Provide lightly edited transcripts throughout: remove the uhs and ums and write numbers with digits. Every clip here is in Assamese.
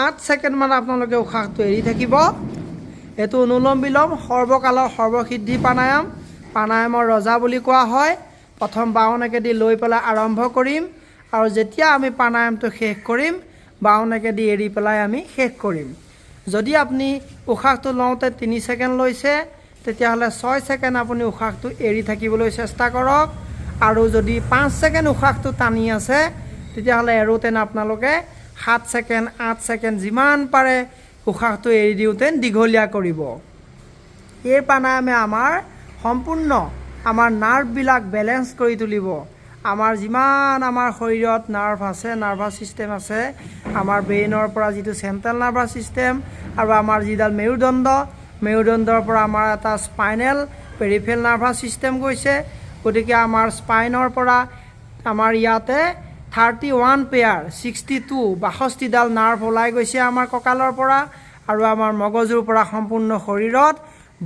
8 ছেকেণ্ডমান আপোনালোকে উশাহটো এৰি থাকিব। এইটো অনুলোম বিলোম সৰ্বকালৰ সৰ্বসিদ্ধি প্ৰাণায়াম, প্ৰাণায়ামৰ ৰজা বুলি কোৱা হয়। প্ৰথম বাওঁ নাকেদি লৈ পেলাই আৰম্ভ কৰিম আৰু যেতিয়া আমি প্ৰাণায়ামটো শেষ কৰিম বাওঁ নাকেদি এৰি পেলাই আমি শেষ কৰিম। যদি আপুনি উশাহটো লওঁতে 3 ছেকেণ্ড লৈছে তেতিয়াহ'লে 6 ছেকেণ্ড আপুনি উশাহটো এৰি থাকিবলৈ চেষ্টা কৰক। আৰু যদি 5 ছেকেণ্ড উশাহটো টানি আছে তেতিয়াহ'লে এৰোতেনে আপোনালোকে 7 ছেকেণ্ড 8 ছেকেণ্ড যিমান পাৰে উশাহটো এৰি দিওঁতে দীঘলীয়া কৰিব। এই প্ৰাণায়ামে আমাৰ সম্পূৰ্ণ আমাৰ নাৰ্ভবিলাক বেলেঞ্চ কৰি তুলিব। আমাৰ যিমান আমাৰ শৰীৰত নাৰ্ভ আছে, নাৰ্ভাছ ছিষ্টেম আছে, আমাৰ ব্ৰেইনৰ পৰা যিটো চেণ্ট্ৰেল নাৰ্ভাছ ছিষ্টেম আৰু আমাৰ যিডাল মেৰুদণ্ডৰ পৰা আমাৰ এটা স্পাইনেল পেৰিফেৰেল নাৰ্ভাছ ছিষ্টেম গৈছে। গতিকে আমাৰ স্পাইনৰ পৰা আমাৰ ইয়াতে 31 পেয়াৰ 62ডাল নাৰ্ভ ওলাই গৈছে আমাৰ কঁকালৰ পৰা আৰু আমাৰ মগজুৰ পৰা সম্পূৰ্ণ শৰীৰত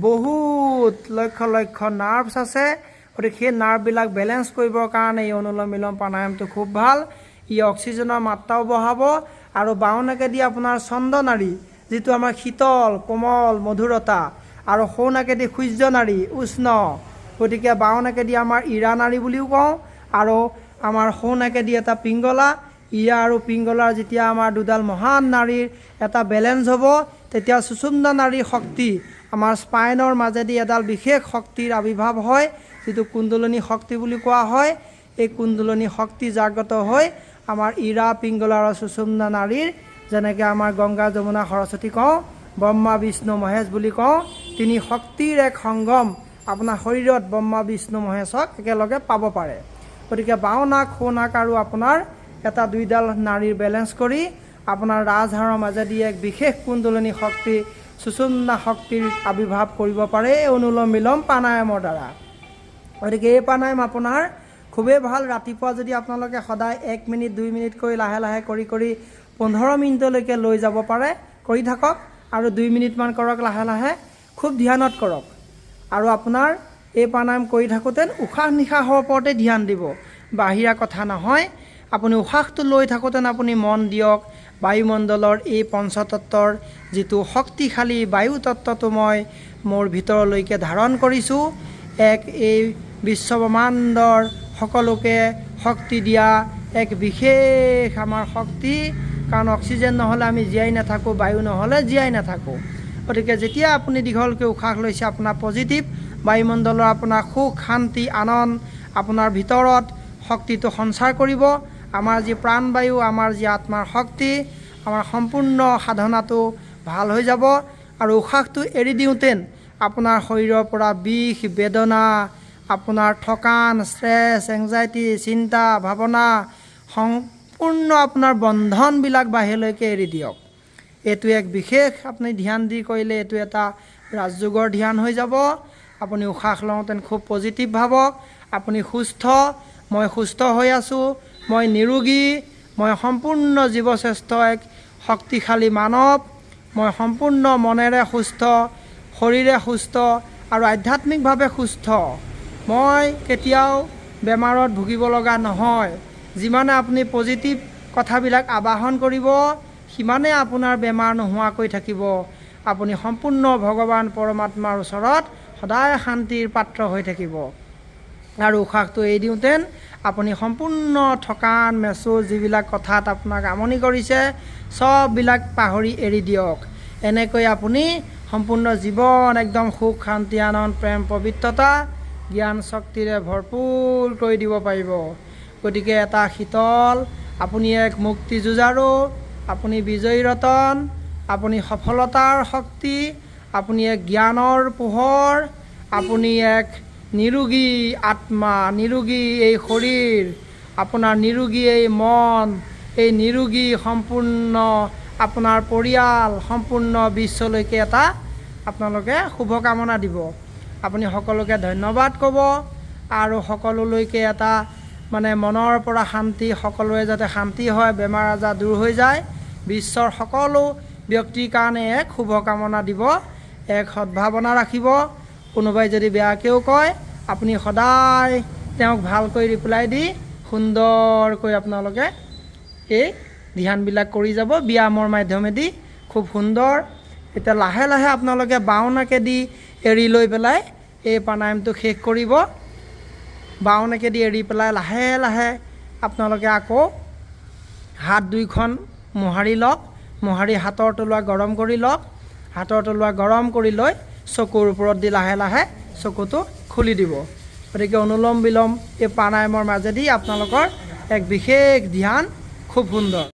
বহুত লক্ষ নাৰ্ভছ আছে। গতিকে সেই নাৰ্ভবিলাক বেলেঞ্চ কৰিবৰ কাৰণে এই অনুলোম বিলোম প্ৰাণায়ামটো খুব ভাল। ই অক্সিজেনৰ মাত্ৰাও বঢ়াব আৰু বাওঁ নাকেদি আপোনাৰ চন্দ্ৰনাড়ী যিটো আমাৰ শীতল কোমল মধুৰতা আৰু সোঁ নাকেদি সূৰ্য নাড়ী উষ্ণ। গতিকে বাওঁ নাকেদি আমাৰ ইৰা নাড়ী বুলিও কওঁ আৰু আমাৰ সোঁ নাকেদি এটা পিংগলা। ইৰা আৰু পিংগলাৰ যেতিয়া আমাৰ দুডাল মহান নাড়ীৰ এটা বেলেঞ্চ হ'ব তেতিয়া সুষুম্না নাড়ীৰ শক্তি আমাৰ স্পাইনৰ মাজেদি এডাল বিশেষ শক্তিৰ আবিৰ্ভাৱ হয়, যিটো কুণ্ডলিনী শক্তি বুলি কোৱা হয়। এই কুণ্ডলিনী শক্তি জাগ্ৰত হৈ আমাৰ ইৰা পিংগলা আৰু সুষুম্না নাড়ীৰ যেনেকৈ আমাৰ গংগা যমুনা সৰস্বতী কওঁ, ব্ৰহ্মা বিষ্ণু মহেশ বুলি কওঁ, তিনি শক্তিৰ এক সংগম আপোনাৰ শৰীৰত ব্ৰহ্মা বিষ্ণু মহেশক একেলগে পাব পাৰে। গতিকে বাওঁ নাক সোঁ নাক আৰু আপোনাৰ এটা 2ডাল নাড়ীৰ বেলেঞ্চ কৰি আপোনাৰ ৰাজহাড়ৰ মাজেদি এক বিশেষ কুণ্ডলিনী শক্তি সুষুম্না শক্তিৰ আবিৰ্ভাৱ কৰিব পাৰে এই অনুলোম বিলোম প্ৰাণায়ামৰ দ্বাৰা। গতিকে এই প্ৰাণায়াম আপোনাৰ খুবেই ভাল। ৰাতিপুৱা যদি আপোনালোকে সদায় 1 মিনিট 2 মিনিটকৈ লাহে লাহে কৰি 15 মিনিটলৈকে লৈ যাব পাৰে, কৰি থাকক আৰু 2 মিনিটমান কৰক লাহে লাহে, খুব ধ্যানত কৰক। আৰু আপোনাৰ এই প্ৰাণায়াম কৰি থাকোঁতে উশাহ নিশাহৰ ওপৰতে ধ্যান দিব, বাহিৰা কথা নহয়। আপুনি উশাহটো লৈ থাকোঁতে আপুনি মন দিয়ক বায়ুমণ্ডলৰ এই পঞ্চতত্বৰ যিটো শক্তিশালী বায়ু তত্ত্বটো মই মোৰ ভিতৰলৈকে ধাৰণ কৰিছোঁ। এই বিশ্বব্ৰহ্মাণ্ডৰ সকলোকে শক্তি দিয়া এক বিশেষ আমাৰ শক্তি, কাৰণ অক্সিজেন নহ'লে আমি জীয়াই নাথাকোঁ, বায়ু নহ'লে জীয়াই নাথাকোঁ। গতিকে যেতিয়া আপুনি দীঘলকৈ উশাহ লৈছে আপোনাৰ পজিটিভ বায়ুমণ্ডলৰ আপোনাৰ সুখ শান্তি আনন্দ আপোনাৰ ভিতৰত শক্তিটো সঞ্চাৰ কৰিব। আমাৰ যি প্ৰাণবায়ু, আমাৰ যি আত্মাৰ শক্তি, আমাৰ সম্পূৰ্ণ সাধনাটো ভাল হৈ যাব। আৰু উশাহটো এৰি দিওঁতে আপোনাৰ শৰীৰৰ পৰা বিষ বেদনা, আপোনাৰ থকান, ষ্ট্ৰেছ, এংজাইটি, চিন্তা ভাৱনা, সম্পূৰ্ণ আপোনাৰ বন্ধনবিলাক বাহিৰলৈকে এৰি দিয়ক। এইটো এক বিশেষ আপুনি ধ্যান দি কৰিলে এইটো এটা ৰাজযোগৰ ধ্যান হৈ যাব। আপুনি উশাহ লওঁতে খুব পজিটিভ ভাবক, আপুনি সুস্থ, মই সুস্থ হৈ আছোঁ, মই নিৰোগী, মই সম্পূৰ্ণ জীৱশ্ৰেষ্ঠ এক শক্তিশালী মানৱ, মই সম্পূৰ্ণ মনেৰে সুস্থ, শৰীৰে সুস্থ আৰু আধ্যাত্মিকভাৱে সুস্থ, মই কেতিয়াও বেমাৰত ভুগিব লগা নহয়। যিমানে আপুনি পজিটিভ কথাবিলাক আবাহন কৰিব সিমানে আপোনাৰ বেমাৰ নোহোৱাকৈ থাকিব। আপুনি সম্পূৰ্ণ ভগৱান পৰমাত্মাৰ ওচৰত সদায় শান্তিৰ পাত্ৰ হৈ থাকিব। আৰু উশাহটো এৰি দিওঁতে আপুনি সম্পূৰ্ণ থকান মেচুজ যিবিলাক কথাত আপোনাক আমনি কৰিছে চববিলাক পাহৰি এৰি দিয়ক। এনেকৈ আপুনি সম্পূৰ্ণ জীৱন একদম সুখ শান্তি আনন্দ প্ৰেম পবিত্ৰতা জ্ঞান শক্তিৰে ভৰপূৰ কৰি দিব পাৰিব। গতিকে এটা শীতল, আপুনি এক মুক্তি যুঁজাৰু, আপুনি বিজয়ী ৰতন, আপুনি সফলতাৰ শক্তি, আপুনি এক জ্ঞানৰ পোহৰ, আপুনি এক নিৰোগী আত্মা, নিৰোগী এই শৰীৰ, আপোনাৰ নিৰোগী এই মন, এই নিৰোগী সম্পূৰ্ণ আপোনাৰ পৰিয়াল, সম্পূৰ্ণ বিশ্বলৈ এটা আপোনালোকে শুভকামনা দিব। আপুনি সকলোকে ধন্যবাদ ক'ব আৰু সকলোলৈকে এটা মনৰ পৰা শান্তি, সকলোৰে যাতে শান্তি হয়, বেমাৰ আজাৰ দূৰ হৈ যায়, বিশ্বৰ সকলো ব্যক্তিৰ কাৰণে এক শুভকামনা দিব, এক সদ্ভাৱনা ৰাখিব। কোনোবাই যদি বেয়াকৈও কয় আপুনি সদায় তেওঁক ভালকৈ ৰিপ্লাই দি সুন্দৰকৈ আপোনালোকে এই ধ্যানবিলাক কৰি যাব ব্যায়ামৰ মাধ্যমেদি খুব সুন্দৰ। এতিয়া লাহে লাহে আপোনালোকে বাওঁ নাকেদি এৰি লৈ পেলাই এই প্ৰাণায়ামটো শেষ কৰিব। বাওঁ নাকেদি এৰি পেলাই লাহে লাহে আপোনালোকে আকৌ হাত দুইখন মোহাৰি লওক। মোহাৰি হাতৰ তলুৱা গৰম কৰি লওক। হাতৰ তলুৱা গৰম কৰি লৈ চকুৰ ওপৰত দি লাহে লাহে চকুটো খুলি দিব। গতিকে অনুলোম বিলোম এই প্ৰাণায়ামৰ মাজেদি আপোনালোকৰ এক বিশেষ ধ্যান খুব সুন্দৰ।